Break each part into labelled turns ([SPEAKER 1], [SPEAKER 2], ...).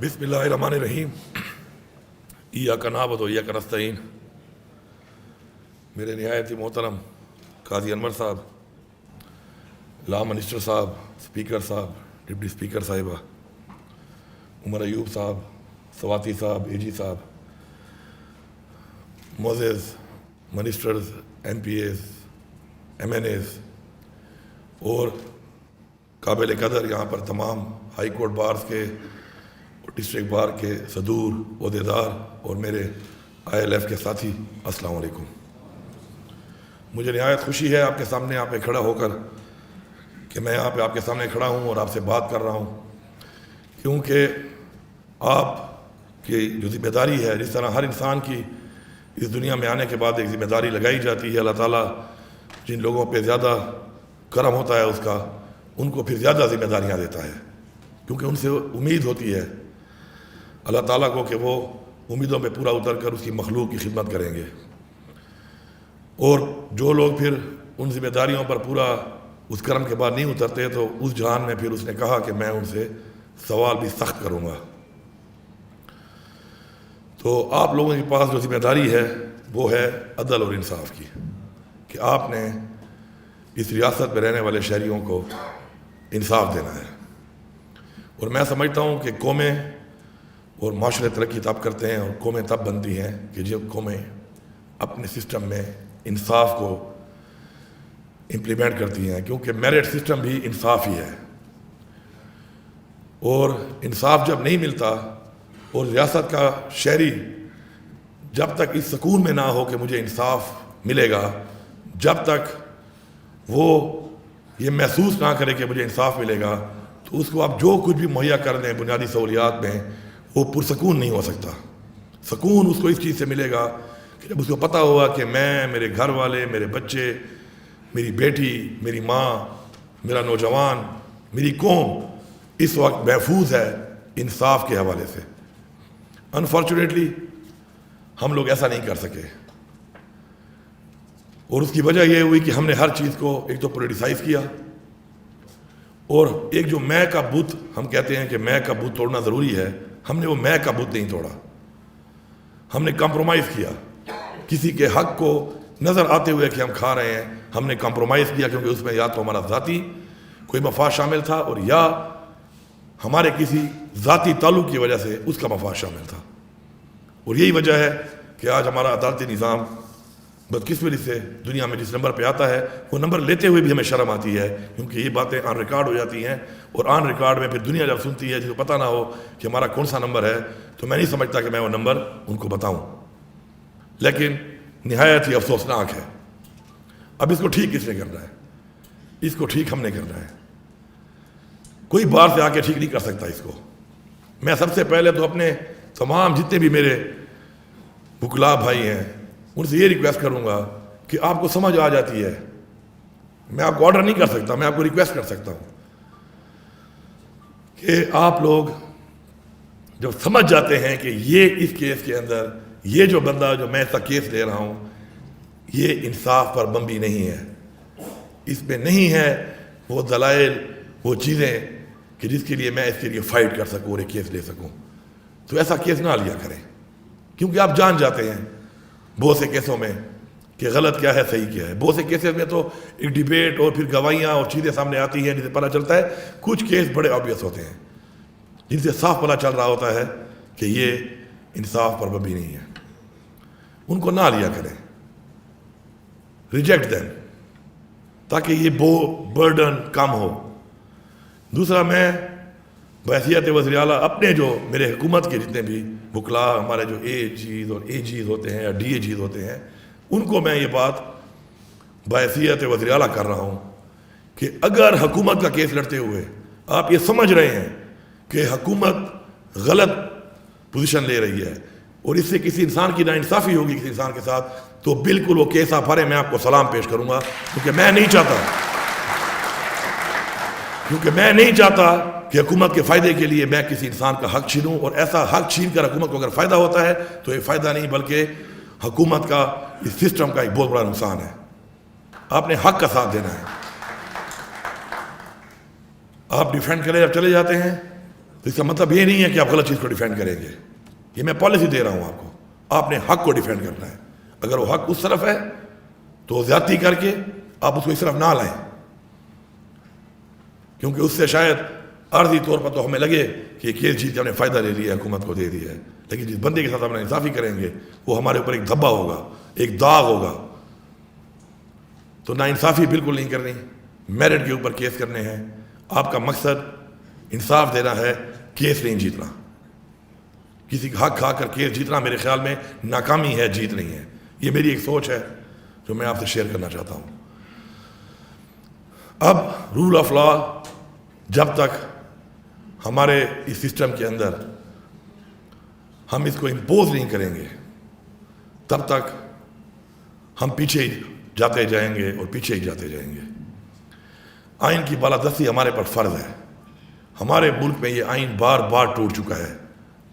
[SPEAKER 1] بسم اللہ الرحمن الرحیم ایاک نعبد و ایاک نستعین. میرے نہایت ہی محترم قاضی انور صاحب، لا منسٹر صاحب، اسپیکر صاحب، ڈپٹی اسپیکر صاحبہ، عمر ایوب صاحب، سواتی صاحب، اے جی صاحب، معزز ministers, M P As, M N As اور قابل قدر یہاں پر تمام ہائی کورٹ بارز کے اور ڈسٹرکٹ بار کے صدور، عہدیدار اور میرے آئی ایل ایف کے ساتھی، السلام علیکم. مجھے نہایت خوشی ہے آپ کے سامنے یہاں پہ کھڑا ہو کر کہ میں یہاں پہ آپ کے سامنے کھڑا ہوں اور آپ سے بات کر رہا ہوں، کیونکہ آپ کی جو ذمہ داری ہے، جس طرح ہر انسان کی اس دنیا میں آنے کے بعد ایک ذمہ داری لگائی جاتی ہے، اللہ تعالیٰ جن لوگوں پہ زیادہ کرم ہوتا ہے اس کا، ان کو پھر زیادہ ذمہ داریاں دیتا ہے، کیونکہ ان سے امید ہوتی ہے اللہ تعالیٰ کو کہ وہ امیدوں پہ پورا اتر کر اس کی مخلوق کی خدمت کریں گے. اور جو لوگ پھر ان ذمہ داریوں پر پورا اس کرم کے بعد نہیں اترتے، تو اس جہان میں پھر اس نے کہا کہ میں ان سے سوال بھی سخت کروں گا. تو آپ لوگوں کے پاس جو ذمہ داری ہے وہ ہے عدل اور انصاف کی، کہ آپ نے اس ریاست میں رہنے والے شہریوں کو انصاف دینا ہے. اور میں سمجھتا ہوں کہ قومیں اور معاشرے ترقی تب کرتے ہیں اور قومیں تب بنتی ہیں کہ جب قومیں اپنے سسٹم میں انصاف کو امپلیمنٹ کرتی ہیں، کیونکہ میرٹ سسٹم بھی انصاف ہی ہے. اور انصاف جب نہیں ملتا اور ریاست کا شہری جب تک اس سکون میں نہ ہو کہ مجھے انصاف ملے گا، جب تک وہ یہ محسوس نہ کرے کہ مجھے انصاف ملے گا، تو اس کو آپ جو کچھ بھی مہیا کر دیں بنیادی سہولیات میں، وہ پرسکون نہیں ہو سکتا. سکون اس کو اس چیز سے ملے گا کہ جب اس کو پتہ ہوگا کہ میں، میرے گھر والے، میرے بچے، میری بیٹی، میری ماں، میرا نوجوان، میری قوم اس وقت محفوظ ہے انصاف کے حوالے سے. انفارچونیٹلی ہم لوگ ایسا نہیں کر سکے، اور اس کی وجہ یہ ہوئی کہ ہم نے ہر چیز کو ایک تو پولیٹیسائز کیا، اور ایک جو میں کا بت ہم کہتے ہیں کہ میں کا بت توڑنا ضروری ہے، ہم نے وہ میں کا بت نہیں توڑا. ہم نے کمپرومائز کیا، کسی کے حق کو نظر آتے ہوئے کہ ہم کھا رہے ہیں، ہم نے کمپرومائز کیا، کیونکہ اس میں یا تو ہمارا ذاتی کوئی مفاد شامل تھا، اور یا ہمارے کسی ذاتی تعلق کی وجہ سے اس کا مفاد شامل تھا. اور یہی وجہ ہے کہ آج ہمارا عدالتی نظام بدقسمتی سے دنیا میں جس نمبر پہ آتا ہے، وہ نمبر لیتے ہوئے بھی ہمیں شرم آتی ہے، کیونکہ یہ باتیں آن ریکارڈ ہو جاتی ہیں، اور آن ریکارڈ میں پھر دنیا جب سنتی ہے، جس کو پتہ نہ ہو کہ ہمارا کون سا نمبر ہے، تو میں نہیں سمجھتا کہ میں وہ نمبر ان کو بتاؤں. لیکن نہایت ہی افسوسناک ہے. اب اس کو ٹھیک کس نے کرنا ہے؟ اس کو ٹھیک ہم نے کرنا ہے. کوئی باہر سے آ کے ٹھیک نہیں کر سکتا اس کو. میں سب سے پہلے تو اپنے تمام جتنے بھی میرے وکلاء بھائی ہیں ان سے یہ ریکویسٹ کروں گا کہ آپ کو سمجھ آ جاتی ہے، میں آپ کو آرڈر نہیں کر سکتا، میں آپ کو ریکویسٹ کر سکتا ہوں کہ آپ لوگ جب سمجھ جاتے ہیں کہ یہ اس کیس کے اندر یہ جو بندہ جو میں اس کا کیس لے رہا ہوں یہ انصاف پر مبنی نہیں ہے، اس میں نہیں ہے وہ دلائل، وہ چیزیں کہ جس کے لیے میں اس کے لیے فائٹ کر سکوں اور ایک کیس لے سکوں، تو ایسا کیس نہ لیا کریں. کیونکہ آپ جان جاتے ہیں بہت سے کیسوں میں کہ غلط کیا ہے، صحیح کیا ہے. بہت سے کیسز میں تو ایک ڈیبیٹ اور پھر گواہیاں اور چیزیں سامنے آتی ہیں جن سے پتہ چلتا ہے. کچھ کیس بڑے آبویس ہوتے ہیں جن سے صاف پتہ چل رہا ہوتا ہے کہ یہ انصاف پر مبنی نہیں ہے، ان کو نہ لیا کریں، ریجیکٹ دیم، تاکہ یہ برڈن کم ہو. دوسرا، میں بحیثیت وزیر اعلیٰ اپنے جو میرے حکومت کے جتنے بھی وکلاء ہمارے جو اے جیز اور اے جیز ہوتے ہیں یا ڈی اے جیز ہوتے ہیں، ان کو میں یہ بات بحیثیت وزیر اعلیٰ کر رہا ہوں کہ اگر حکومت کا کیس لڑتے ہوئے آپ یہ سمجھ رہے ہیں کہ حکومت غلط پوزیشن لے رہی ہے اور اس سے کسی انسان کی ناانصافی ہوگی کسی انسان کے ساتھ، تو بالکل وہ کیس آپ ہرے، میں آپ کو سلام پیش کروں گا، کیونکہ میں نہیں چاہتا کہ حکومت کے فائدے کے لیے میں کسی انسان کا حق چھینوں. اور ایسا حق چھین کر حکومت کو اگر فائدہ ہوتا ہے تو یہ فائدہ نہیں بلکہ حکومت کا اس سسٹم کا ایک بہت بڑا نقصان ہے. آپ نے حق کا ساتھ دینا ہے. آپ ڈیفینڈ کرنے جب چلے جاتے ہیں تو تو اس کا مطلب یہ نہیں ہے کہ آپ غلط چیز کو ڈیفینڈ کریں گے. یہ میں پالیسی دے رہا ہوں آپ کو. آپ نے حق کو ڈیفینڈ کرنا ہے. اگر وہ حق اس طرف ہے تو زیادتی کر کے آپ اس کو اس طرف نہ لائیں, کیونکہ اس سے شاید عارضی طور پر تو ہمیں لگے کہ یہ کیس جیت کے ہم نے فائدہ لے لیا ہے, حکومت کو دے دیا ہے, لیکن جس بندے کے ساتھ ہم انصافی کریں گے وہ ہمارے اوپر ایک دھبا ہوگا, ایک داغ ہوگا. تو نا انصافی بالکل نہیں کرنی, میرٹ کے اوپر کیس کرنے ہیں. آپ کا مقصد انصاف دینا ہے, کیس نہیں جیتنا. کسی کا حق کھا کر کیس جیتنا میرے خیال میں ناکامی ہے, جیت نہیں ہے. یہ میری ایک سوچ ہے جو میں آپ سے شیئر کرنا چاہتا ہوں. اب رول آف لا جب تک ہمارے اس سسٹم کے اندر ہم اس کو امپوز نہیں کریں گے تب تک ہم پیچھے ہی جاتے جائیں گے اور پیچھے ہی جاتے جائیں گے. آئین کی بالادستی ہمارے پر فرض ہے. ہمارے ملک میں یہ آئین بار بار ٹوٹ چکا ہے,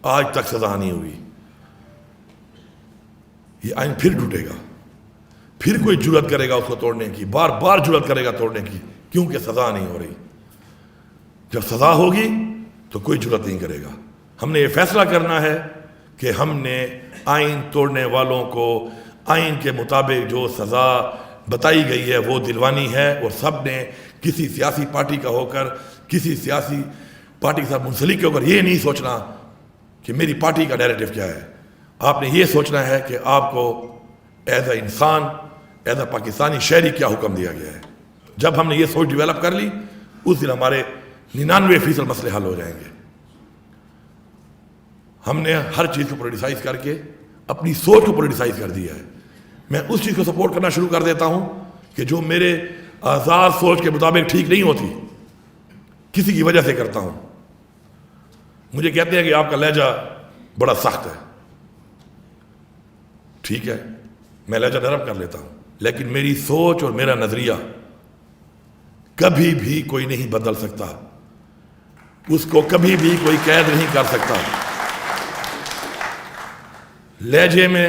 [SPEAKER 1] آج تک سزا نہیں ہوئی. یہ آئین پھر ٹوٹے گا, پھر کوئی جرات کرے گا اس کو توڑنے کی, بار بار جرات کرے گا توڑنے کی, کیونکہ سزا نہیں ہو رہی. جب سزا ہوگی تو کوئی جرات نہیں کرے گا. ہم نے یہ فیصلہ کرنا ہے کہ ہم نے آئین توڑنے والوں کو آئین کے مطابق جو سزا بتائی گئی ہے وہ دلوانی ہے, اور سب نے کسی سیاسی پارٹی کا ہو کر, کسی سیاسی پارٹی کے ساتھ منسلک ہو کر یہ نہیں سوچنا کہ میری پارٹی کا نیریٹو کیا ہے. آپ نے یہ سوچنا ہے کہ آپ کو ایز اے انسان, ایز اے پاکستانی شہری کیا حکم دیا گیا ہے. جب ہم نے یہ سوچ ڈیولپ کر لی اس دن ہمارے 99% مسئلے حل ہو جائیں گے. ہم نے ہر چیز کو پولیٹیسائز کر کے اپنی سوچ کو پولیٹیسائز کر دیا ہے. میں اس چیز کو سپورٹ کرنا شروع کر دیتا ہوں کہ جو میرے آزاد سوچ کے مطابق ٹھیک نہیں ہوتی, کسی کی وجہ سے کرتا ہوں. مجھے کہتے ہیں کہ آپ کا لہجہ بڑا سخت ہے. ٹھیک ہے, میں لہجہ نرم کر لیتا ہوں, لیکن میری سوچ اور میرا نظریہ کبھی بھی کوئی نہیں بدل سکتا. اس کو کبھی بھی کوئی قید نہیں کر سکتا. لہجے میں,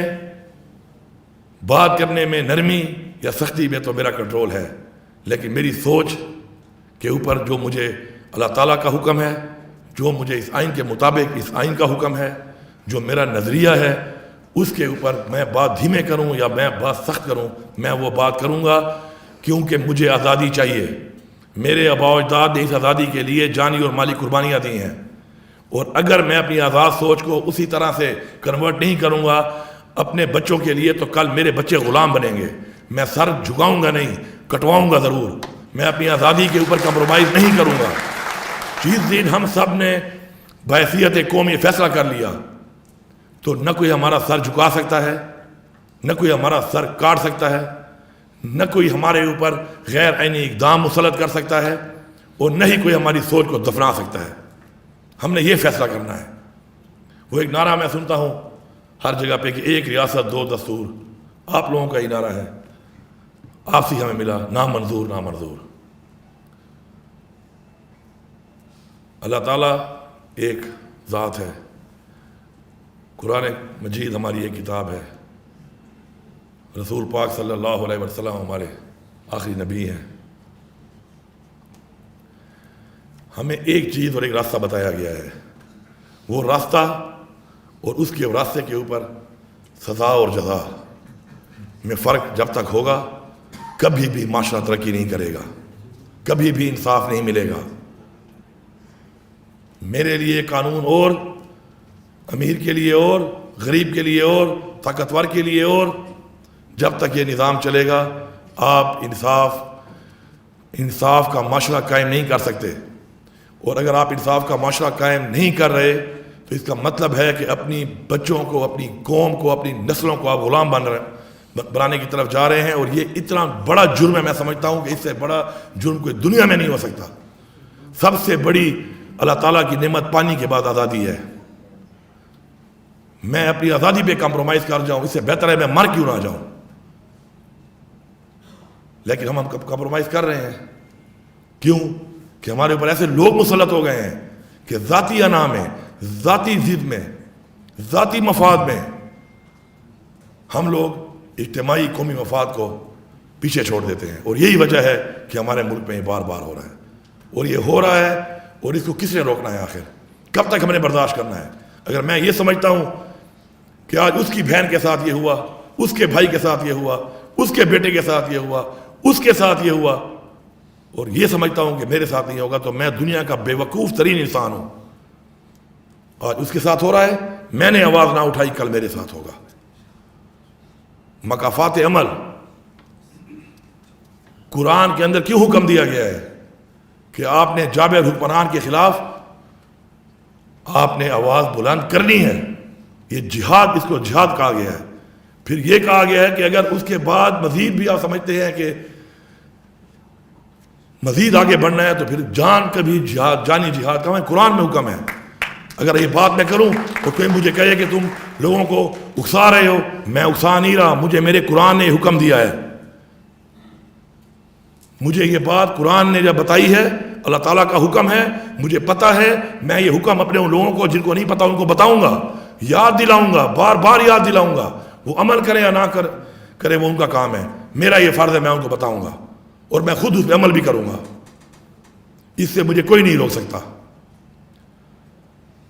[SPEAKER 1] بات کرنے میں نرمی یا سختی میں تو میرا کنٹرول ہے, لیکن میری سوچ کے اوپر جو مجھے اللہ تعالیٰ کا حکم ہے, جو مجھے اس آئین کے مطابق اس آئین کا حکم ہے, جو میرا نظریہ ہے, اس کے اوپر میں بات دھیمے کروں یا میں بات سخت کروں, میں وہ بات کروں گا کیونکہ مجھے آزادی چاہیے. میرے آباء و اجداد نے اس آزادی کے لیے جانی اور مالی قربانیاں دی ہیں, اور اگر میں اپنی آزاد سوچ کو اسی طرح سے کنورٹ نہیں کروں گا اپنے بچوں کے لیے تو کل میرے بچے غلام بنیں گے. میں سر جھکاؤں گا نہیں, کٹواؤں گا ضرور. میں اپنی آزادی کے اوپر کمپرومائز نہیں کروں گا. جس دن ہم سب نے بحیثیت قوم یہ فیصلہ کر لیا تو نہ کوئی ہمارا سر جھکا سکتا ہے, نہ کوئی ہمارا سر کاٹ سکتا ہے, نہ کوئی ہمارے اوپر غیر عینی اقدام مسلط کر سکتا ہے, اور نہ ہی کوئی ہماری سوچ کو دفنا سکتا ہے. ہم نے یہ فیصلہ کرنا ہے. وہ ایک نعرہ میں سنتا ہوں ہر جگہ پہ کہ ایک ریاست دو دستور, آپ لوگوں کا ہی نعرہ ہے, آپ سے ہمیں ملا نا منظور نا منظور. اللہ تعالیٰ ایک ذات ہے. قرآن مجید ہماری ایک کتاب ہے. رسول پاک صلی اللہ علیہ وسلم ہمارے آخری نبی ہیں. ہمیں ایک چیز اور ایک راستہ بتایا گیا ہے. وہ راستہ اور اس کے راستے کے اوپر سزا اور جزا میں فرق جب تک ہوگا کبھی بھی معاشرہ ترقی نہیں کرے گا, کبھی بھی انصاف نہیں ملے گا. میرے لیے قانون اور, امیر کے لیے اور, غریب کے لیے اور, طاقتور کے لیے اور. جب تک یہ نظام چلے گا آپ انصاف کا معاشرہ قائم نہیں کر سکتے. اور اگر آپ انصاف کا معاشرہ قائم نہیں کر رہے تو اس کا مطلب ہے کہ اپنی بچوں کو, اپنی قوم کو, اپنی نسلوں کو آپ غلام بنانے کی طرف جا رہے ہیں. اور یہ اتنا بڑا جرم ہے, میں سمجھتا ہوں کہ اس سے بڑا جرم کوئی دنیا میں نہیں ہو سکتا. سب سے بڑی اللہ تعالیٰ کی نعمت پانی کے بعد آزادی ہے. میں اپنی آزادی پہ کمپرومائز کر جاؤں, اس سے بہتر ہے میں مر کیوں نہ جاؤں. لیکن ہم کمپرومائز کر رہے ہیں. کیوں؟ کہ ہمارے اوپر ایسے لوگ مسلط ہو گئے ہیں کہ ذاتی انا میں, ذاتی ضد میں, ذاتی مفاد میں ہم لوگ اجتماعی قومی مفاد کو پیچھے چھوڑ دیتے ہیں. اور یہی وجہ ہے کہ ہمارے ملک میں یہ بار بار ہو رہا ہے. اور یہ ہو رہا ہے اور اس کو کس نے روکنا ہے آخر؟ کب تک ہم نے برداشت کرنا ہے؟ اگر میں یہ سمجھتا ہوں کہ آج اس کی بہن کے ساتھ یہ ہوا، اس کے بھائی کے ساتھ یہ ہوا، اس کے بیٹے کے ساتھ یہ ہوا، اس کے ساتھ یہ ہوا، اور یہ سمجھتا ہوں کہ میرے ساتھ نہیں ہوگا، تو میں دنیا کا بے وقوف ترین انسان ہوں۔ آج اس کے ساتھ ہو رہا ہے، میں نے آواز نہ اٹھائی، کل میرے ساتھ ہوگا۔ مکافات عمل قرآن کے اندر کیوں حکم دیا گیا ہے کہ آپ نے جابر حکمران کے خلاف آپ نے آواز بلند کرنی ہے؟ یہ جہاد، اس کو جہاد کہا گیا ہے۔ پھر یہ کہا گیا ہے کہ اگر اس کے بعد مزید بھی آپ سمجھتے ہیں کہ مزید آگے بڑھنا ہے تو پھر جان کا بھی جہاد، جانی جہاد کا قرآن میں حکم ہے۔ اگر یہ بات میں کروں تو کوئی مجھے کہے کہ تم لوگوں کو اکسا رہے ہو، میں اکسا نہیں رہا، مجھے میرے قرآن نے حکم دیا ہے۔ مجھے یہ بات قرآن نے جب بتائی ہے، اللہ تعالیٰ کا حکم ہے، مجھے پتہ ہے، میں یہ حکم اپنے ان لوگوں کو جن کو نہیں پتا ان کو بتاؤں گا، یاد دلاؤں گا، بار بار یاد دلاؤں گا۔ وہ عمل کرے یا نہ کرے وہ ان کا کام ہے، میرا یہ فرض ہے میں ان کو بتاؤں گا، اور میں خود اس پہ عمل بھی کروں گا۔ اس سے مجھے کوئی نہیں روک سکتا۔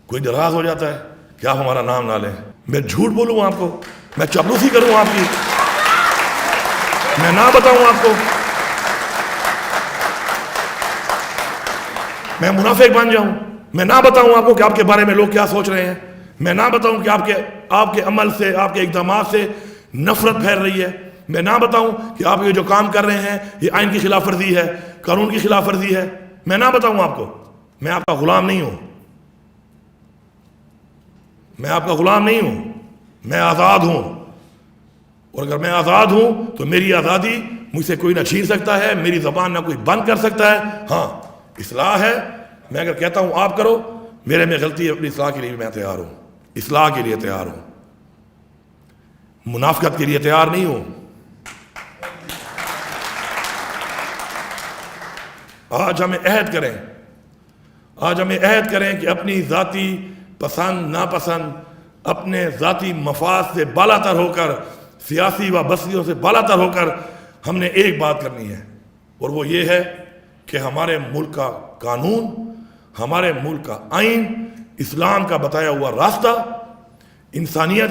[SPEAKER 1] کوئی ناراض ہو جاتا ہے کہ آپ ہمارا نام نہ لیں، میں جھوٹ بولوں آپ کو، میں چاپلوسی کروں آپ کی، میں نہ بتاؤں آپ کو، میں منافق بن جاؤں، میں نہ بتاؤں آپ کو کہ آپ کے بارے میں لوگ کیا سوچ رہے ہیں، میں نہ بتاؤں کہ آپ کے عمل سے، آپ کے اقدامات سے نفرت پھیل رہی ہے، میں نہ بتاؤں کہ آپ یہ جو کام کر رہے ہیں یہ آئین کی خلاف ورزی ہے، قانون کی خلاف ورزی ہے، میں نہ بتاؤں آپ کو۔ میں آپ کا غلام نہیں ہوں، میں آپ کا غلام نہیں ہوں، میں آزاد ہوں، اور اگر میں آزاد ہوں تو میری آزادی مجھ سے کوئی نہ چھین سکتا ہے، میری زبان نہ کوئی بند کر سکتا ہے۔ ہاں اصلاح ہے، میں اگر کہتا ہوں آپ کرو، میرے میں غلطی ہے، اپنی اصلاح کے لیے میں تیار ہوں، اصلاح کے لیے تیار ہوں، منافقت کے لیے تیار نہیں ہوں۔ آج ہمیں عہد کریں کہ اپنی ذاتی پسند ناپسند، اپنے ذاتی مفاد سے بالا تر ہو کر، سیاسی وابستگیوں سے بالا تر ہو کر ہم نے ایک بات کرنی ہے، اور وہ یہ ہے کہ ہمارے ملک کا قانون، ہمارے ملک کا آئین، اسلام کا بتایا ہوا راستہ، انسانیت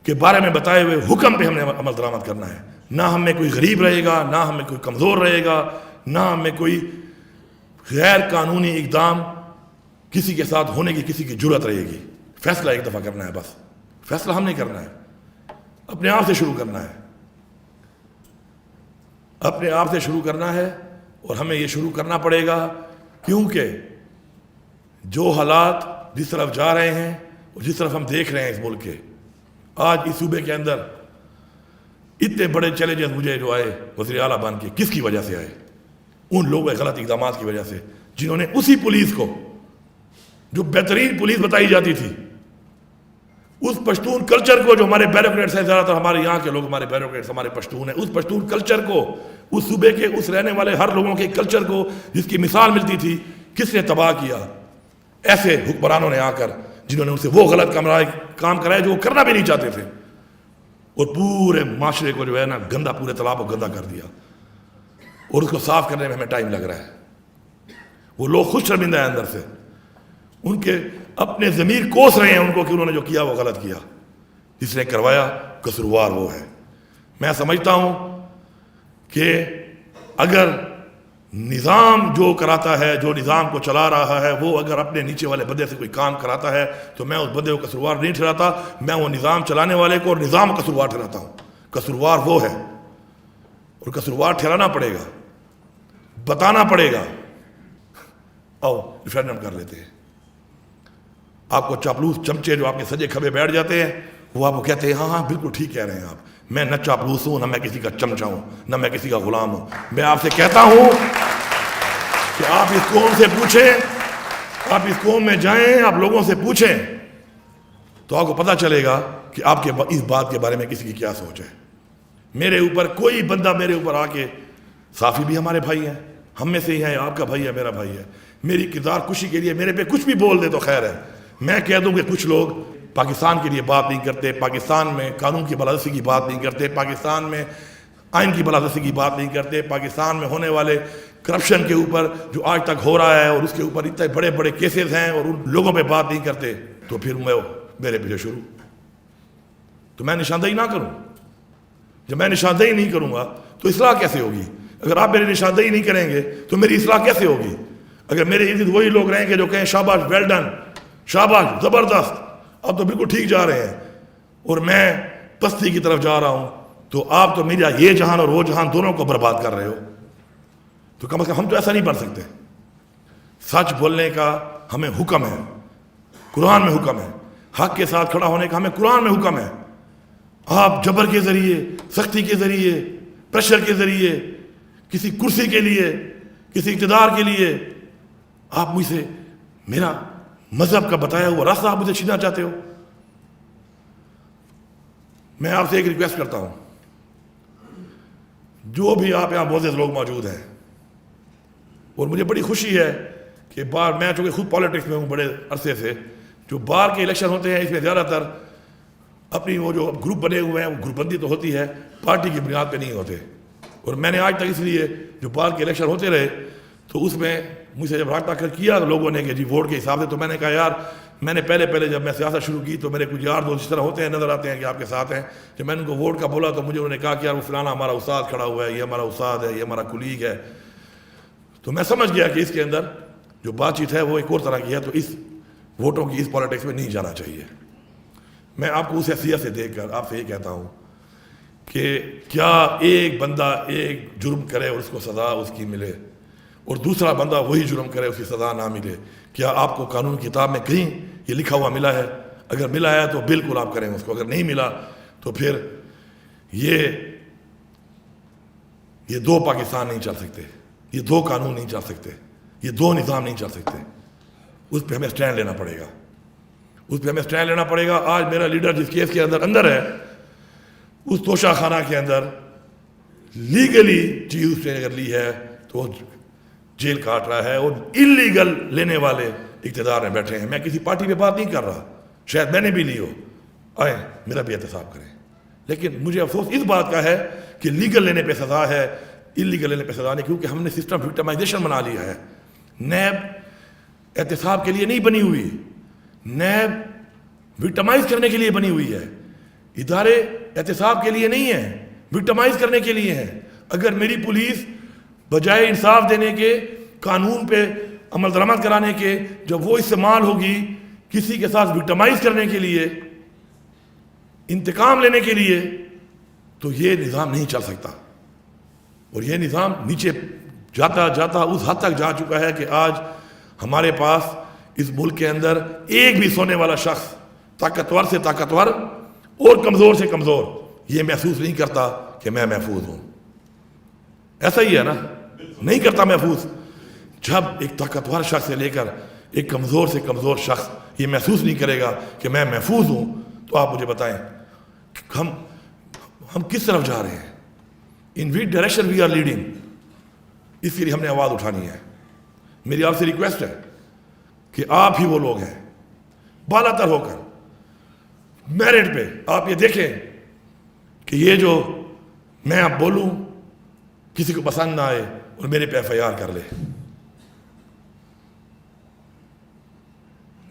[SPEAKER 1] کے بارے میں بتائے ہوئے حکم پہ ہم نے عمل درآمد کرنا ہے۔ نہ ہم میں کوئی غریب رہے گا، نہ ہم میں کوئی کمزور رہے گا، نہ ہم میں کوئی غیر قانونی اقدام کسی کے ساتھ ہونے کی کسی کی جرت رہے گی۔ فیصلہ ایک دفعہ کرنا ہے، بس فیصلہ ہم نہیں کرنا ہے، اپنے آپ سے شروع کرنا ہے، اپنے آپ سے شروع کرنا ہے، اور ہمیں یہ شروع کرنا پڑے گا، کیونکہ جو حالات جس طرف جا رہے ہیں اور جس طرف ہم دیکھ رہے ہیں اس ملک کے، آج اس صوبے کے اندر اتنے بڑے چیلنجز مجھے جو آئے وزیر اعلیٰ بن کے، کس کی وجہ سے آئے؟ ان لوگوں کے غلط اقدامات کی وجہ سے، جنہوں نے اسی پولیس کو جو بہترین پولیس بتائی جاتی تھی، اس پشتون کلچر کو جو ہمارے بیوروکریٹس ہیں، زیادہ تر ہمارے یہاں کے لوگ ہمارے بیوروکریٹس ہمارے پشتون ہیں، اس پشتون کلچر کو، اس صوبے کے اس رہنے والے ہر لوگوں کے کلچر کو جس کی مثال ملتی تھی، کس نے تباہ کیا؟ ایسے حکمرانوں نے آ کر، جنہوں نے ان سے وہ غلط کام کرائے جو وہ کرنا بھی نہیں چاہتے تھے، اور پورے معاشرے کو جو ہے نا گندا، پورے تالاب کو گندا کر دیا، اور اس کو صاف کرنے میں ہمیں ٹائم لگ رہا ہے۔ وہ لوگ خود شرمندہ ہیں اندر سے، ان کے اپنے ضمیر کوس رہے ہیں ان کو کہ انہوں نے جو کیا وہ غلط کیا، جس نے کروایا قصوروار وہ ہے۔ میں سمجھتا ہوں کہ اگر نظام جو کراتا ہے، جو نظام کو چلا رہا ہے، وہ اگر اپنے نیچے والے بندے سے کوئی کام کراتا ہے تو میں اس بندے کو قصوروار نہیں ٹھہراتا، میں وہ نظام چلانے والے کو اور نظام کو قصوروار ٹھہراتا ہوں۔ قصوروار وہ ہے، اور قصوروار ٹھہرانا پڑے گا، بتانا پڑے گا۔ آؤ ریفرینڈم کر لیتے ہیں۔ آپ کو چاپلوس چمچے جو آپ کے سجے کھبے بیٹھ جاتے ہیں، وہ آپ کو کہتے ہیں ہاں ہاں بالکل ٹھیک کہہ رہے ہیں آپ، میں نہ چاپلوس ہوں، نہ میں کسی کا چمچہ ہوں، نہ میں کسی کا غلام ہوں۔ میں آپ سے کہتا ہوں کہ آپ اس قوم سے پوچھیں، آپ اس قوم میں جائیں، آپ لوگوں سے پوچھیں تو آپ کو پتہ چلے گا کہ آپ کے اس بات کے بارے میں کسی کی کیا سوچ ہے۔ میرے اوپر کوئی بندہ میرے اوپر آ کے، صافی بھی ہمارے بھائی ہیں، ہم میں سے ہی ہیں، آپ کا بھائی ہے، میرا بھائی ہے، میری کردار کشی کے لیے میرے پہ کچھ بھی بول دے تو خیر ہے۔ میں کہہ دوں کہ کچھ لوگ پاکستان کے لیے بات نہیں کرتے، پاکستان میں قانون کی بالادستی کی بات نہیں کرتے، پاکستان میں آئین کی بالادستی کی بات نہیں کرتے، پاکستان میں ہونے والے کرپشن کے اوپر جو آج تک ہو رہا ہے اور اس کے اوپر اتنے بڑے بڑے کیسز ہیں اور ان لوگوں پہ بات نہیں کرتے، تو پھر میرے پیچھے شروع، تو میں نشاندہی نہ کروں؟ جب میں نشاندہی نہیں کروں گا تو اصلاح کیسے ہوگی؟ اگر آپ میری نشاندہی نہیں کریں گے تو میری اصلاح کیسے ہوگی؟ اگر میرے ارد وہی لوگ رہیں گے جو کہیں شاباش، ویل ڈن، شاباش، زبردست، آپ تو بالکل ٹھیک جا رہے ہیں، اور میں پستی کی طرف جا رہا ہوں، تو آپ تو میرا یہ جہان اور وہ جہان دونوں کو برباد کر رہے ہو. تو کم از کم ہم تو ایسا نہیں بن سکتے. سچ بولنے کا ہمیں حکم ہے، قرآن میں حکم ہے. حق کے ساتھ کھڑا ہونے کا ہمیں قرآن میں حکم ہے. آپ جبر کے ذریعے، سختی کے ذریعے، پریشر کے ذریعے، کسی کرسی کے لیے، کسی اقتدار کے لیے آپ مجھ سے میرا مذہب کا بتایا ہوا راستہ آپ مجھے چھینا چاہتے ہو. میں آپ سے ایک ریکویسٹ کرتا ہوں، جو بھی آپ یہاں معزز لوگ موجود ہیں، اور مجھے بڑی خوشی ہے کہ میں چونکہ خود پالیٹکس میں ہوں بڑے عرصے سے، جو بار کے الیکشن ہوتے ہیں اس میں زیادہ تر اپنی وہ جو گروپ بنے ہوئے ہیں، وہ گروپ بندی تو ہوتی ہے، پارٹی کی بنیاد پہ نہیں ہوتے. اور میں نے آج تک اس لیے جو بار کے الیکشن ہوتے رہے تو اس میں مجھ سے جب رابطہ کیا لوگوں نے کہ جی ووٹ کے حساب سے، تو میں نے کہا یار، میں نے پہلے جب میں سیاست شروع کی تو میرے کچھ یار دوست اس طرح ہوتے ہیں، نظر آتے ہیں کہ آپ کے ساتھ ہیں. جب میں نے ان کو ووٹ کا بولا تو مجھے انہوں نے کہا کہ یار وہ فلانا ہمارا استاد کھڑا ہوا ہے، یہ ہمارا استاد ہے، یہ ہمارا کولیگ ہے. تو میں سمجھ گیا کہ اس کے اندر جو بات چیت ہے وہ ایک اور طرح کی ہے، تو اس ووٹوں کی اس پالیٹکس میں نہیں جانا چاہیے. میں آپ کو اس حیثیت سے دیکھ کر آپ سے یہ کہتا ہوں کہ کیا ایک بندہ ایک جرم کرے اور اس کو سزا اس کی ملے، اور دوسرا بندہ وہی جرم کرے اس کی سزا نہ ملے؟ کیا آپ کو قانون کی کتاب میں کہیں یہ لکھا ہوا ملا ہے؟ اگر ملا ہے تو بالکل آپ کریں اس کو، اگر نہیں ملا تو پھر یہ دو پاکستان نہیں چل سکتے، یہ دو قانون نہیں چل سکتے، یہ دو نظام نہیں چل سکتے. اس پہ ہمیں سٹینڈ لینا پڑے گا، اس پہ ہمیں سٹینڈ لینا پڑے گا. آج میرا لیڈر جس کیس کے اندر ہے، اس توشہ خانہ کے اندر لیگلی چیز اس نے اگر لی ہے تو جیل کاٹ رہا ہے، اور انلیگل لینے والے اقتدار میں بیٹھے ہیں. میں کسی پارٹی پہ بات نہیں کر رہا، شاید میں نے بھی لی ہو، آئیں میرا بھی احتساب کریں. لیکن مجھے افسوس اس بات کا ہے کہ لیگل لینے پہ سزا ہے، انلیگل لینے پہ سزا نہیں، کیونکہ ہم نے سسٹم وکٹمائزیشن بنا لیا ہے. نیب احتساب کے لیے نہیں بنی ہوئی، نیب وکٹمائز کرنے کے لیے بنی ہوئی ہے. ادارے احتساب کے لیے نہیں ہیں، وکٹمائز کرنے کے لیے ہیں. اگر میری پولیس بجائے انصاف دینے کے، قانون پہ عمل درآمد کرانے کے، جب وہ استعمال ہوگی کسی کے ساتھ وکٹمائز کرنے کے لیے، انتقام لینے کے لیے، تو یہ نظام نہیں چل سکتا. اور یہ نظام نیچے جاتا جاتا اس حد تک جا چکا ہے کہ آج ہمارے پاس اس ملک کے اندر ایک بھی سونے والا شخص طاقتور سے طاقتور اور کمزور سے کمزور یہ محسوس نہیں کرتا کہ میں محفوظ ہوں. ایسا ہی ہے نا؟ نہیں کرتا محفوظ. جب ایک طاقتور شخص سے لے کر ایک کمزور سے کمزور شخص یہ محسوس نہیں کرے گا کہ میں محفوظ ہوں، تو آپ مجھے بتائیں ہم کس طرف جا رہے ہیں؟ In which direction we are leading. اس کے لیے ہم نے آواز اٹھانی ہے. میری آپ سے ریکویسٹ ہے کہ آپ ہی وہ لوگ ہیں بالا تر ہو کر میرٹ پہ آپ یہ دیکھیں کہ یہ جو میں اب بولوں کسی کو پسند نہ آئے اور میرے پہ ایف آئی آر کر لے.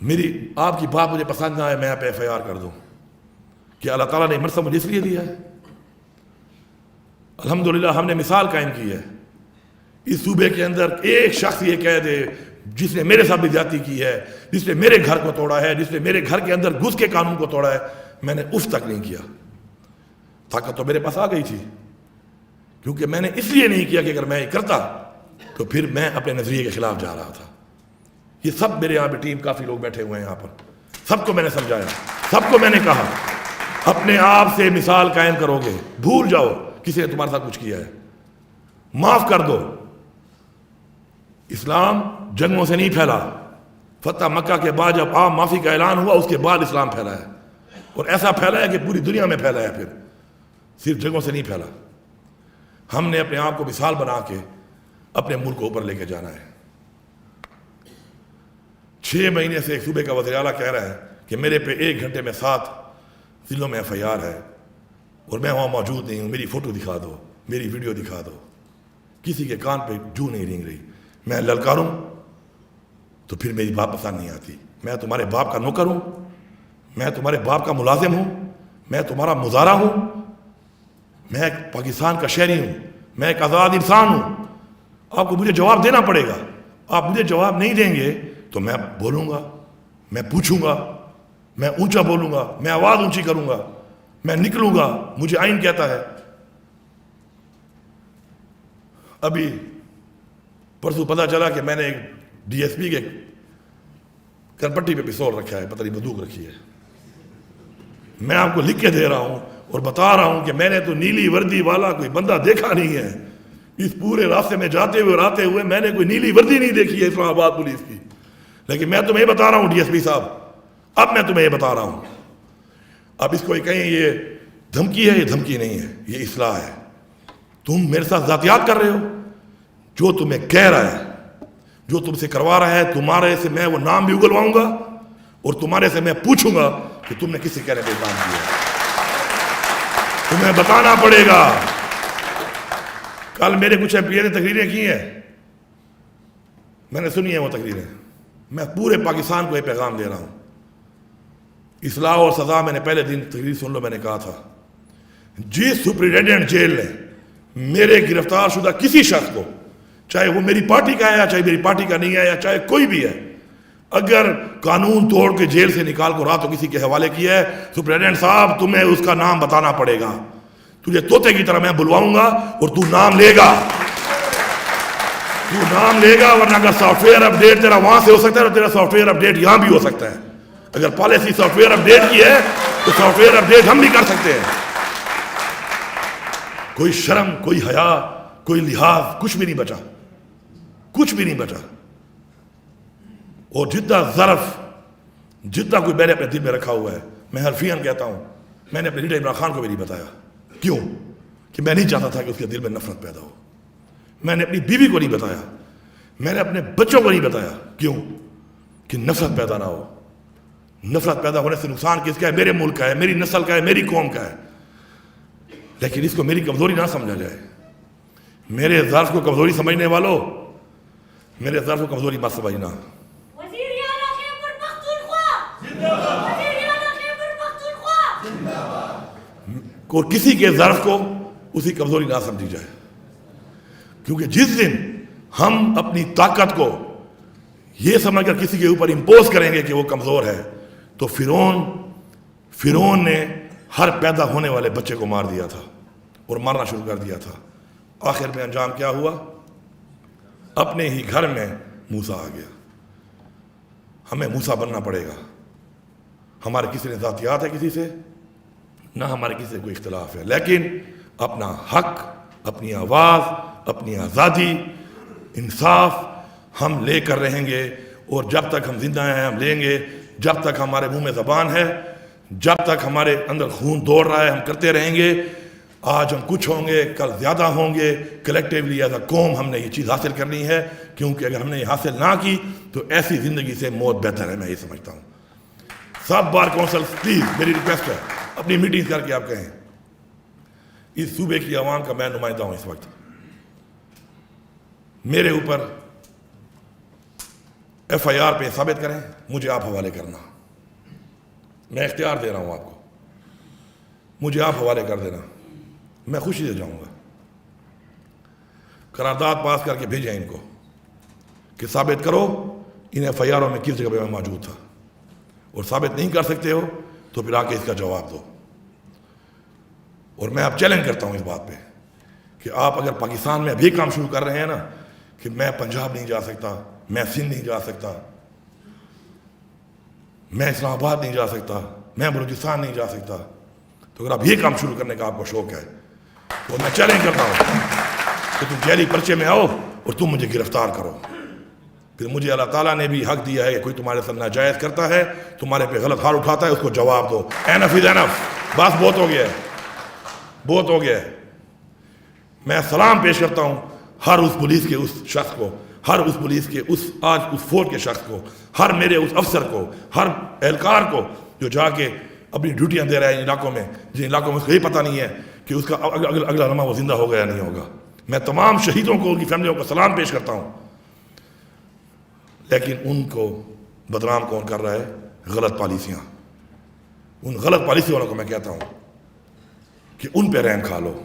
[SPEAKER 1] میری آپ کی بات مجھے پسند نہ آئے، میں پہ ایف آئی آر کر دوں. کہ اللہ تعالیٰ نے مرتبہ مجھے اس لیے دیا ہے. الحمدللہ ہم نے مثال قائم کی ہے. اس صوبے کے اندر ایک شخص یہ کہہ دے جس نے میرے ساتھ بھی زیادتی کی ہے، جس نے میرے گھر کو توڑا ہے، جس نے میرے گھر کے اندر گھس کے قانون کو توڑا ہے، میں نے اف تک نہیں کیا. طاقت تو میرے پاس آ گئی تھی، کیونکہ میں نے اس لیے نہیں کیا کہ اگر میں یہ کرتا تو پھر میں اپنے نظریے کے خلاف جا رہا تھا. یہ سب میرے یہاں پہ ٹیم کافی لوگ بیٹھے ہوئے ہیں یہاں پر، سب کو میں نے سمجھایا، سب کو میں نے کہا اپنے آپ سے مثال قائم کرو گے، بھول جاؤ کسی نے تمہارے ساتھ کچھ کیا ہے، معاف کر دو. اسلام جنگوں سے نہیں پھیلا. فتح مکہ کے بعد جب عام معافی کا اعلان ہوا اس کے بعد اسلام پھیلا ہے، اور ایسا پھیلا ہے کہ پوری دنیا میں پھیلا ہے. پھر صرف جنگوں سے نہیں پھیلا. ہم نے اپنے آپ کو مثال بنا کے اپنے ملک کو اوپر لے کے جانا ہے. 6 مہینے سے ایک صوبے کا وزیر اعلیٰ کہہ رہا ہے کہ میرے پہ 1 گھنٹے میں 7 ضلعوں میں ایف آئی آر ہے اور میں وہاں موجود نہیں ہوں، میری فوٹو دکھا دو، میری ویڈیو دکھا دو. کسی کے کان پہ جو نہیں رینگ رہی. میں للکاروں تو پھر میری بات پسند نہیں آتی. میں تمہارے باپ کا نوکر ہوں, میں تمہارے باپ کا ملازم ہوں, میں تمہارا مزارع ہوں, میں ایک پاکستان کا شہری ہوں, میں ایک آزاد انسان ہوں. آپ کو مجھے جواب دینا پڑے گا. آپ مجھے جواب نہیں دیں گے تو میں بولوں گا, میں پوچھوں گا, میں اونچا بولوں گا, میں آواز اونچی کروں گا, میں نکلوں گا. مجھے آئین کہتا ہے. ابھی پرسوں پتہ چلا کہ میں نے ایک ڈی ایس پی کے کرپٹی پہ پستول رکھا ہے, پتہ نہیں بندوق رکھی ہے. میں آپ کو لکھ کے دے رہا ہوں اور بتا رہا ہوں کہ میں نے تو نیلی وردی والا کوئی بندہ دیکھا نہیں ہے. اس پورے راستے میں جاتے ہوئے اور آتے ہوئے میں نے کوئی نیلی وردی نہیں دیکھی ہے اسلام آباد پولیس کی. لیکن میں تمہیں بتا رہا ہوں ڈی ایس پی صاحب, اب میں تمہیں یہ بتا رہا ہوں, اب اس کو کہیں یہ دھمکی ہے, یہ دھمکی نہیں ہے, یہ اصلاح ہے. تم میرے ساتھ ذاتیات کر رہے ہو. جو تمہیں کہہ رہا ہے, جو تم سے کروا رہا ہے, تمہارے سے میں وہ نام بھی اگلواؤں گا اور تمہارے سے میں پوچھوں گا کہ تم نے کس سے کہنے پہ کام کیا. تمہیں بتانا پڑے گا. کل میرے کچھ MP نے تقریریں کی ہیں, میں نے سنی ہیں وہ تقریریں. میں پورے پاکستان کو یہ پیغام دے رہا ہوں. اصلاح اور سزا, میں نے پہلے دن تقریر سن لو, میں نے کہا تھا جس سپرنٹینڈنٹ جیل نے میرے گرفتار شدہ کسی شخص کو, چاہے وہ میری پارٹی کا ہے یا چاہے میری پارٹی کا نہیں ہے یا چاہے کوئی بھی ہے, اگر قانون توڑ کے جیل سے نکال کو رات کو کسی کے حوالے کیا ہے, سپرنٹینڈنٹ صاحب تمہیں اس کا نام بتانا پڑے گا. تجھے طوطے کی طرح میں بلواؤں گا اور تو نام لے گا, تو نام لے گا. ورنہ اگر سافٹ ویئر اپڈیٹ تیرا وہاں سے ہو سکتا ہے تو تیرا سافٹ ویئر اپڈیٹ یہاں بھی ہو سکتا ہے. اگر پالیسی سافٹ ویئر اپڈیٹ کی ہے تو سافٹ ویئر اپڈیٹ ہم بھی کر سکتے ہیں. کوئی شرم, کوئی حیا, کوئی لحاظ, کچھ بھی نہیں بچا, کچھ بھی نہیں بچا. اور جتنا ظرف, جتنا کوئی میں نے اپنے دل میں رکھا ہوا ہے, میں حرفیاً کہتا ہوں, میں نے اپنے لیڈر عمران خان کو بھی نہیں بتایا. کیوں؟ کہ میں نہیں چاہتا تھا کہ اس کے دل میں نفرت پیدا ہو. میں نے اپنی بیوی کو نہیں بتایا, میں نے اپنے بچوں کو نہیں بتایا. کیوں؟ کہ نفرت پیدا نہ ہو. نفرت پیدا ہونے سے نقصان کس کا ہے؟ میرے ملک کا ہے, میری نسل کا ہے, میری قوم کا ہے. لیکن اس کو میری کمزوری نہ سمجھا جائے. میرے ظرف کو کمزوری سمجھنے والوں, میرے ظرف کو کمزوری مت سمجھنا. اور کسی کے ظرف کو اسی کمزوری نہ سمجھی جائے. کیونکہ جس دن ہم اپنی طاقت کو یہ سمجھ کر کسی کے اوپر امپوز کریں گے کہ وہ کمزور ہے, تو فرعون نے ہر پیدا ہونے والے بچے کو مار دیا تھا اور مارنا شروع کر دیا تھا. آخر میں انجام کیا ہوا؟ اپنے ہی گھر میں موسیٰ آ گیا. ہمیں موسیٰ بننا پڑے گا. ہمارے کسی نے ذاتیات ہے کسی سے, نہ ہمارے کسی سے کوئی اختلاف ہے, لیکن اپنا حق, اپنی آواز, اپنی آزادی, انصاف ہم لے کر رہیں گے. اور جب تک ہم زندہ ہیں ہم لیں گے. جب تک ہمارے منہ میں زبان ہے, جب تک ہمارے اندر خون دوڑ رہا ہے, ہم کرتے رہیں گے. آج ہم کچھ ہوں گے, کل زیادہ ہوں گے. کلیکٹیولی ایز اے قوم ہم نے یہ چیز حاصل کرنی ہے, کیونکہ اگر ہم نے یہ حاصل نہ کی تو ایسی زندگی سے موت بہتر ہے. میں یہ سمجھتا ہوں. سب بار کونسل پلیز میری ریکویسٹ ہے, اپنی میٹنگ کر کے آپ کہیں اس صوبے کی عوام کا میں نمائندہ ہوں اس وقت. میرے اوپر FIR پہ ثابت کریں, مجھے آپ حوالے کرنا. میں اختیار دے رہا ہوں آپ کو, مجھے آپ حوالے کر دینا, میں خوشی سے جاؤں گا. قرارداد پاس کر کے بھیجیں ان کو کہ ثابت کرو ان FIR میں کس جگہ پہ میں موجود تھا. اور ثابت نہیں کر سکتے ہو تو پھر آ کے اس کا جواب دو. اور میں اب چیلنج کرتا ہوں اس بات پہ کہ آپ اگر پاکستان میں ابھی کام شروع کر رہے ہیں نا کہ میں پنجاب نہیں جا سکتا, میں سندھ نہیں جا سکتا, میں اسلام آباد نہیں جا سکتا, میں بلوچستان نہیں جا سکتا, تو اگر آپ یہ کام شروع کرنے کا آپ کو شوق ہے تو میں چیلنج کرتا ہوں کہ تم جیلی پرچے میں آؤ اور تم مجھے گرفتار کرو. پھر مجھے اللہ تعالیٰ نے بھی حق دیا ہے کہ کوئی تمہارے ساتھ ناجائز کرتا ہے, تمہارے پہ غلط ہاتھ اٹھاتا ہے, اس کو جواب دو. اینف از اینف, بس بہت ہو گیا ہے, بہت ہو گیا ہے. میں سلام پیش کرتا ہوں ہر اس پولیس کے اس شخص کو, ہر اس پولیس کے اس آج اس فورس کے شخص کو, ہر میرے اس افسر کو, ہر اہلکار کو جو جا کے اپنی ڈیوٹیاں دے رہا ہے ان علاقوں میں, جن علاقوں میں اس کو یہ پتہ نہیں ہے کہ اس کا اگلا لمحہ وہ زندہ ہوگا یا نہیں ہوگا. میں تمام شہیدوں کو، ان کی فیملیوں کو سلام پیش کرتا ہوں، لیکن ان کو بدنام کون کر رہا ہے؟ غلط پالیسیاں۔ ان غلط پالیسی والوں کو میں کہتا ہوں کہ ان پہ رحم کھا لو۔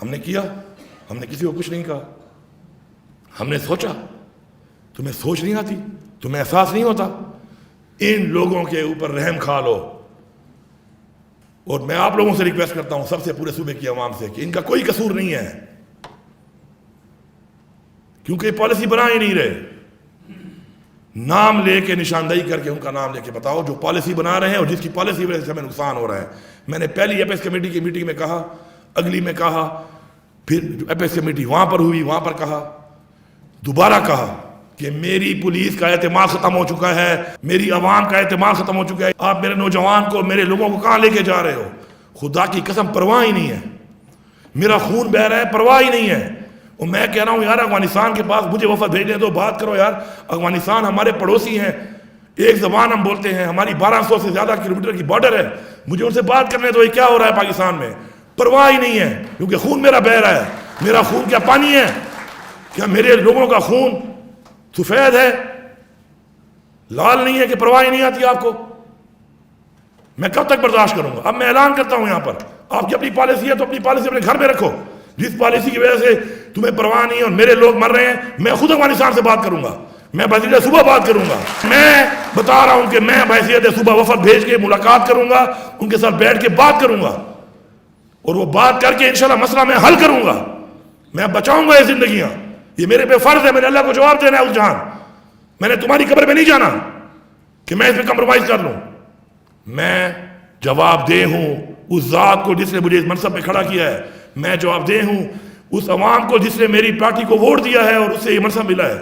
[SPEAKER 1] ہم نے کیا، ہم نے کسی کو کچھ نہیں کہا، ہم نے سوچا۔ تمہیں سوچ نہیں آتی؟ تمہیں احساس نہیں ہوتا؟ ان لوگوں کے اوپر رحم کھا لو۔ اور میں آپ لوگوں سے ریکویسٹ کرتا ہوں، سب سے، پورے صوبے کی عوام سے، کہ ان کا کوئی قصور نہیں ہے، کیونکہ یہ پالیسی بنا ہی نہیں رہے۔ نام لے کے، نشاندہی کر کے ان کا نام لے کے بتاؤ جو پالیسی بنا رہے ہیں اور جس کی پالیسی وجہ سے ہمیں نقصان ہو رہا ہے۔ میں نے پہلی ایپیکس کمیٹی کی میٹنگ میں کہا، اگلی میں کہا، پھر ایپیکس کمیٹی وہاں پر ہوئی وہاں پر کہا، دوبارہ کہا کہ میری پولیس کا اعتماد ختم ہو چکا ہے، میری عوام کا اعتماد ختم ہو چکا ہے۔ آپ میرے نوجوان کو، میرے لوگوں کو کہاں لے کے جا رہے ہو؟ خدا کی قسم پرواہ ہی نہیں ہے، میرا خون بہہ رہا ہے، پرواہ ہی نہیں ہے۔ اور میں کہہ رہا ہوں یار، افغانستان کے پاس مجھے وفد بھیجنے دو، بات کرو یار۔ افغانستان ہمارے پڑوسی ہیں، ایک زبان ہم بولتے ہیں، ہماری 1200 سے زیادہ کلومیٹر کی بارڈر ہے، مجھے ان سے بات کرنے دو۔ یہ کیا ہو رہا ہے پاکستان میں؟ پرواہ ہی نہیں ہے، کیونکہ خون میرا بہہ رہا ہے۔ میرا خون کیا پانی ہے؟ کیا میرے لوگوں کا خون سفید ہے، لال نہیں ہے کہ پرواہ ہی نہیں آتی آپ کو؟ میں کب تک برداشت کروں گا؟ اب میں اعلان کرتا ہوں یہاں پر، آپ کی اپنی پالیسی ہے تو اپنی پالیسی اپنے گھر میں رکھو۔ جس پالیسی کی وجہ سے تمہیں پرواہ نہیں ہے اور میرے لوگ مر رہے ہیں، میں خود افغانستان سے بات کروں گا، میں بحیثیت صوبہ بات کروں گا۔ میں بتا رہا ہوں کہ میں بحیثیت صوبہ وفد بھیج کے ملاقات کروں گا، ان کے ساتھ بیٹھ کے بات کروں گا، اور وہ بات کر کے انشاءاللہ مسئلہ میں حل کروں گا۔ میں بچاؤں گا یہ زندگیاں، یہ میرے پہ فرض ہے، میں نے اللہ کو جواب دینا ہے اس جہان۔ میں نے تمہاری قبر میں نہیں جانا کہ میں اس میں کمپرومائز کر لوں۔ میں جواب دہ ہوں اس ذات کو جس نے مجھے اس منصب پہ کھڑا کیا ہے، میں جواب دہ ہوں اس عوام کو جس نے میری پارٹی کو ووٹ دیا ہے اور اس سے یہ منصب ملا ہے،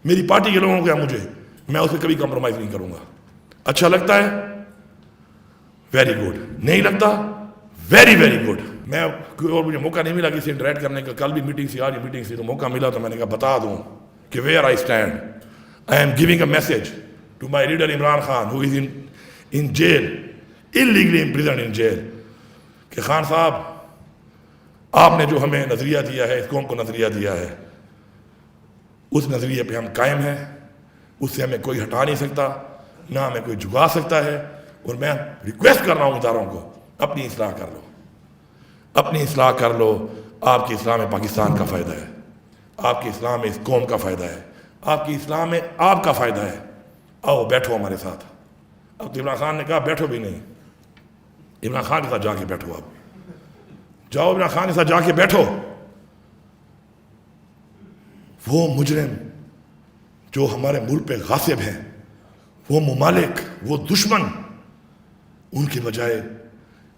[SPEAKER 1] میری پارٹی کے لوگوں کو مجھے، میں اس میں کبھی کمپرومائز نہیں کروں گا۔ اچھا لگتا ہے؟ Very good. نہیں لگتا؟ Very very good. میں اور مجھے موقع نہیں ملا کسی انٹریکٹ کرنے کا، کل بھی میٹنگ سی، آج میٹنگ سی، تو موقع ملا تو میں نے کہا بتا دوں کہ where I stand. I am giving a message to my leader Imran Khan who is in jail, illegally imprisoned in jail، کہ خان صاحب آپ نے جو ہمیں نظریہ دیا ہے، اس قوم کو نظریہ دیا ہے، اس نظریے پہ ہم قائم ہیں، اس سے ہمیں کوئی ہٹا نہیں سکتا، نہ ہمیں کوئی جھکا سکتا ہے۔ اور میں ریکویسٹ کر رہا ہوں اداروں کو، اپنی اصلاح کر لو، اپنی اصلاح کر لو۔ آپ کی اصلاح میں پاکستان کا فائدہ ہے، آپ کی اصلاح میں اس قوم کا فائدہ ہے، آپ کی اصلاح میں آپ کا فائدہ ہے۔ آؤ بیٹھو ہمارے ساتھ۔ اب تو عمران خان نے کہا بیٹھو بھی نہیں، عمران خان کے ساتھ جا کے بیٹھو، آپ جاؤ عمران خان کے ساتھ جا کے بیٹھو۔ وہ مجرم جو ہمارے ملک پہ غاصب ہیں، وہ ممالک، وہ دشمن، ان کے بجائے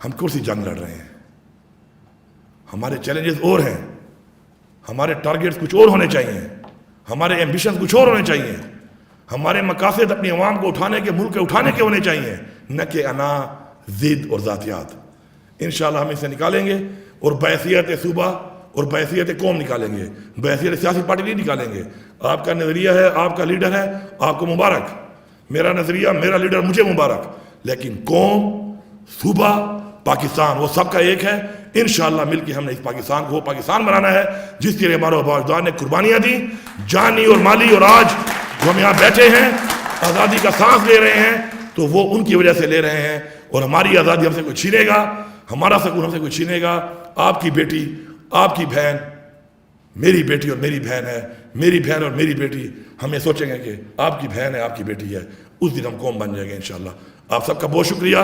[SPEAKER 1] ہم کون سی جنگ لڑ رہے ہیں؟ ہمارے چیلنجز اور ہیں، ہمارے ٹارگیٹس کچھ اور ہونے چاہیے، ہمارے ایمبیشنز کچھ اور ہونے چاہیے، ہمارے مقاصد اپنی عوام کو اٹھانے کے، ملک کے اٹھانے کے ہونے چاہیے، نہ کہ انا، ضد اور ذاتیات۔ انشاءاللہ ہم اسے نکالیں گے، اور بحیثیت صوبہ اور بحیثیت قوم نکالیں گے، بحیثیت سیاسی پارٹی نہیں نکالیں گے۔ آپ کا نظریہ ہے، آپ کا لیڈر ہے، آپ کو مبارک۔ میرا نظریہ، میرا لیڈر، مجھے مبارک۔ لیکن قوم، صوبہ، پاکستان، وہ سب کا ایک ہے۔ انشاءاللہ مل کے ہم نے اس پاکستان کو وہ پاکستان بنانا ہے جس کے لیے ہمارے آباء و اجداد نے قربانیاں دی، جانی اور مالی، اور آج جو ہم یہاں بیٹھے ہیں، آزادی کا سانس لے رہے ہیں، تو وہ ان کی وجہ سے لے رہے ہیں۔ اور ہماری آزادی ہم سے کوئی چھینے گا، ہمارا سکون ہم سے کوئی چھینے گا؟ آپ کی بیٹی، آپ کی بہن، میری بیٹی اور میری بہن ہے، میری بہن اور میری بیٹی، ہم یہ سوچیں گے کہ آپ کی بہن ہے، آپ کی بیٹی ہے، اس دن ہم قوم بن جائیں گے انشاءاللہ۔ آپ سب کا بہت شکریہ۔